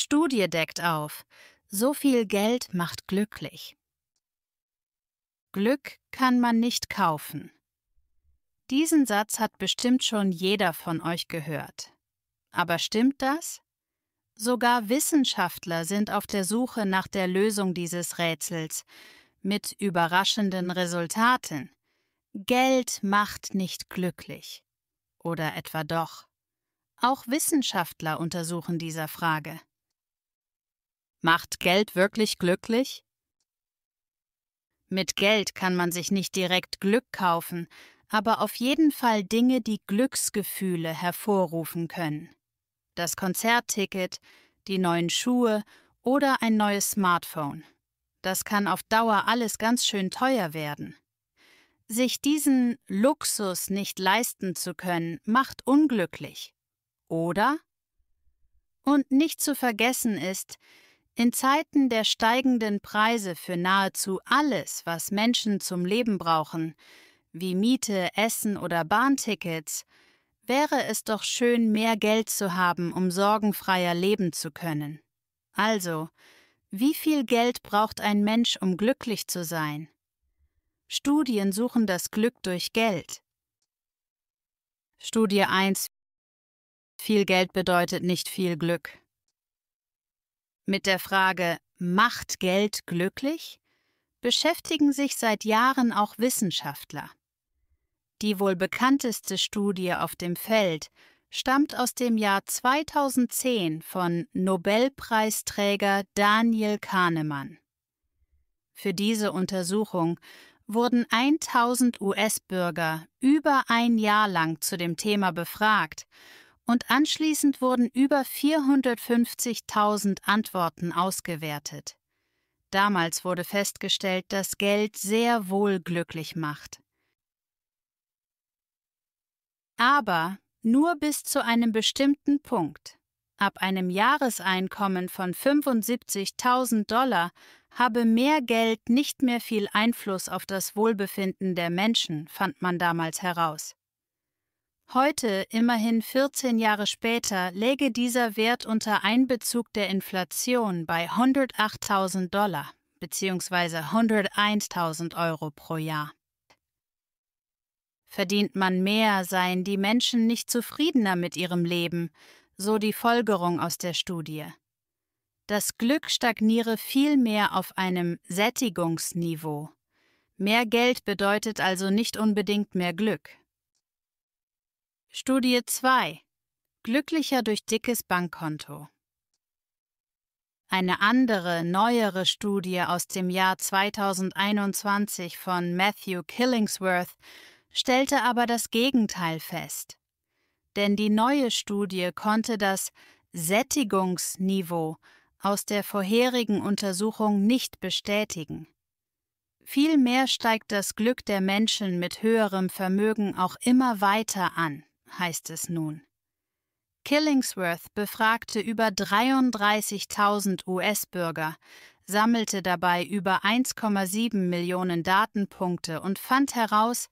Studie deckt auf: So viel Geld macht glücklich. Glück kann man nicht kaufen. Diesen Satz hat bestimmt schon jeder von euch gehört. Aber stimmt das? Sogar Wissenschaftler sind auf der Suche nach der Lösung dieses Rätsels, mit überraschenden Resultaten. Geld macht nicht glücklich. Oder etwa doch? Auch Wissenschaftler untersuchen diese Frage. Macht Geld wirklich glücklich? Mit Geld kann man sich nicht direkt Glück kaufen, aber auf jeden Fall Dinge, die Glücksgefühle hervorrufen können. Das Konzertticket, die neuen Schuhe oder ein neues Smartphone. Das kann auf Dauer alles ganz schön teuer werden. Sich diesen Luxus nicht leisten zu können, macht unglücklich. Oder? Und nicht zu vergessen ist, in Zeiten der steigenden Preise für nahezu alles, was Menschen zum Leben brauchen, wie Miete, Essen oder Bahntickets, wäre es doch schön, mehr Geld zu haben, um sorgenfreier leben zu können. Also, wie viel Geld braucht ein Mensch, um glücklich zu sein? Studien suchen das Glück durch Geld. Studie 1: Viel Geld bedeutet nicht viel Glück. Mit der Frage „Macht Geld glücklich?“ beschäftigen sich seit Jahren auch Wissenschaftler. Die wohl bekannteste Studie auf dem Feld stammt aus dem Jahr 2010 von Nobelpreisträger Daniel Kahneman. Für diese Untersuchung wurden 1000 US-Bürger über ein Jahr lang zu dem Thema befragt und anschließend wurden über 450.000 Antworten ausgewertet. Damals wurde festgestellt, dass Geld sehr wohl glücklich macht. Aber nur bis zu einem bestimmten Punkt. Ab einem Jahreseinkommen von $75.000 habe mehr Geld nicht mehr viel Einfluss auf das Wohlbefinden der Menschen, fand man damals heraus. Heute, immerhin 14 Jahre später, läge dieser Wert unter Einbezug der Inflation bei $108.000 bzw. 101.000 Euro pro Jahr. Verdient man mehr, seien die Menschen nicht zufriedener mit ihrem Leben, so die Folgerung aus der Studie. Das Glück stagniere vielmehr auf einem Sättigungsniveau. Mehr Geld bedeutet also nicht unbedingt mehr Glück. Studie 2: Glücklicher durch dickes Bankkonto. Eine andere, neuere Studie aus dem Jahr 2021 von Matthew Killingsworth stellte aber das Gegenteil fest. Denn die neue Studie konnte das Sättigungsniveau aus der vorherigen Untersuchung nicht bestätigen. Vielmehr steigt das Glück der Menschen mit höherem Vermögen auch immer weiter an, heißt es nun. Killingsworth befragte über 33.000 US-Bürger, sammelte dabei über 1,7 Millionen Datenpunkte und fand heraus,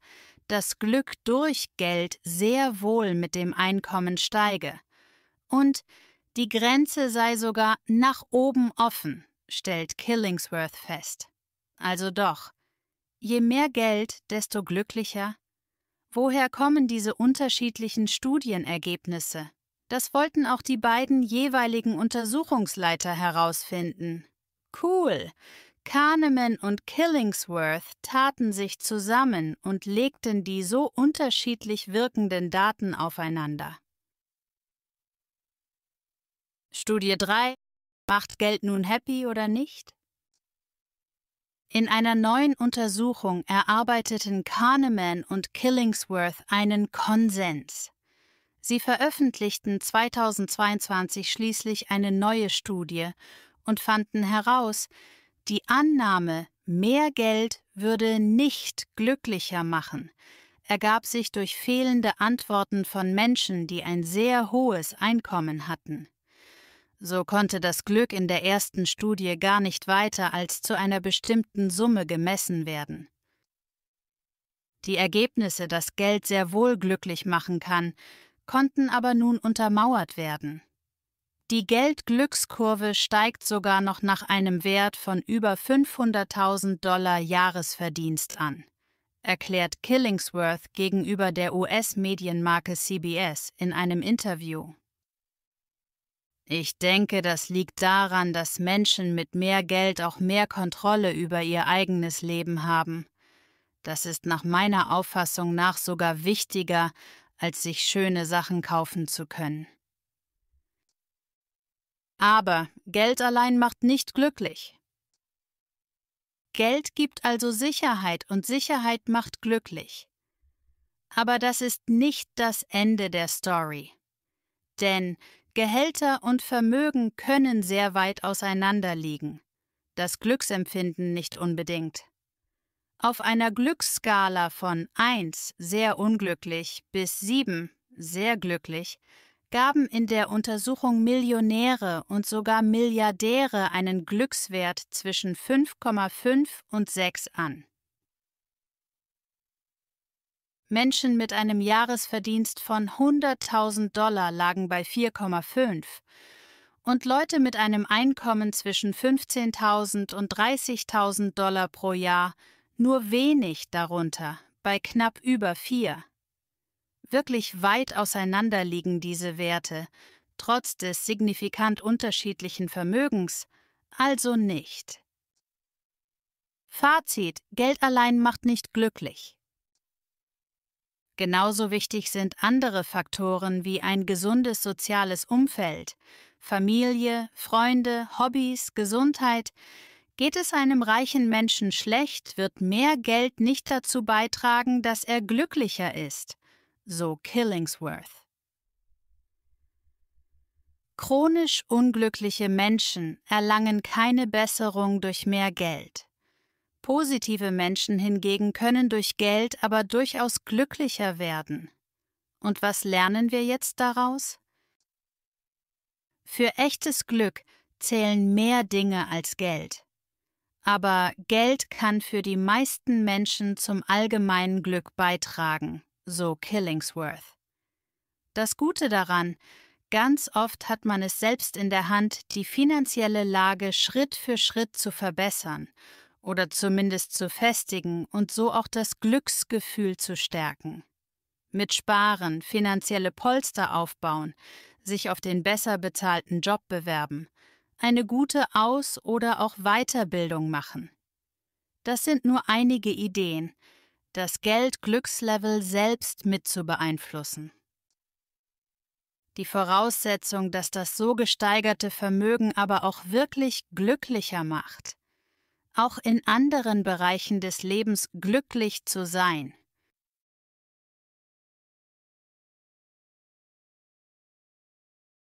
dass Glück durch Geld sehr wohl mit dem Einkommen steige. Und die Grenze sei sogar nach oben offen, stellt Killingsworth fest. Also doch, je mehr Geld, desto glücklicher. Woher kommen diese unterschiedlichen Studienergebnisse? Das wollten auch die beiden jeweiligen Untersuchungsleiter herausfinden. Cool! Kahneman und Killingsworth taten sich zusammen und legten die so unterschiedlich wirkenden Daten aufeinander. Studie 3: Macht Geld nun happy oder nicht? In einer neuen Untersuchung erarbeiteten Kahneman und Killingsworth einen Konsens. Sie veröffentlichten 2022 schließlich eine neue Studie und fanden heraus, die Annahme, mehr Geld würde nicht glücklicher machen, ergab sich durch fehlende Antworten von Menschen, die ein sehr hohes Einkommen hatten. So konnte das Glück in der ersten Studie gar nicht weiter als zu einer bestimmten Summe gemessen werden. Die Ergebnisse, dass Geld sehr wohl glücklich machen kann, konnten aber nun untermauert werden. Die Geldglückskurve steigt sogar noch nach einem Wert von über $500.000 Jahresverdienst an, erklärt Killingsworth gegenüber der US-Medienmarke CBS in einem Interview. Ich denke, das liegt daran, dass Menschen mit mehr Geld auch mehr Kontrolle über ihr eigenes Leben haben. Das ist nach meiner Auffassung nach sogar wichtiger, als sich schöne Sachen kaufen zu können. Aber Geld allein macht nicht glücklich. Geld gibt also Sicherheit und Sicherheit macht glücklich. Aber das ist nicht das Ende der Story. Denn Gehälter und Vermögen können sehr weit auseinander liegen. Das Glücksempfinden nicht unbedingt. Auf einer Glücksskala von 1 sehr unglücklich bis 7 sehr glücklich gaben in der Untersuchung Millionäre und sogar Milliardäre einen Glückswert zwischen 5,5 und 6 an. Menschen mit einem Jahresverdienst von $100.000 lagen bei 4,5 und Leute mit einem Einkommen zwischen $15.000 und $30.000 pro Jahr nur wenig darunter, bei knapp über 4. Wirklich weit auseinander liegen diese Werte, trotz des signifikant unterschiedlichen Vermögens, also nicht. Fazit: Geld allein macht nicht glücklich. Genauso wichtig sind andere Faktoren wie ein gesundes soziales Umfeld, Familie, Freunde, Hobbys, Gesundheit. Geht es einem reichen Menschen schlecht, wird mehr Geld nicht dazu beitragen, dass er glücklicher ist, so Killingsworth. Chronisch unglückliche Menschen erlangen keine Besserung durch mehr Geld. Positive Menschen hingegen können durch Geld aber durchaus glücklicher werden. Und was lernen wir jetzt daraus? Für echtes Glück zählen mehr Dinge als Geld. Aber Geld kann für die meisten Menschen zum allgemeinen Glück beitragen, so Killingsworth. Das Gute daran: Ganz oft hat man es selbst in der Hand, die finanzielle Lage Schritt für Schritt zu verbessern oder zumindest zu festigen und so auch das Glücksgefühl zu stärken. Mit Sparen, finanzielle Polster aufbauen, sich auf den besser bezahlten Job bewerben, eine gute Aus- oder auch Weiterbildung machen. Das sind nur einige Ideen, das Geld-Glückslevel selbst mit zu beeinflussen. Die Voraussetzung, dass das so gesteigerte Vermögen aber auch wirklich glücklicher macht, auch in anderen Bereichen des Lebens glücklich zu sein,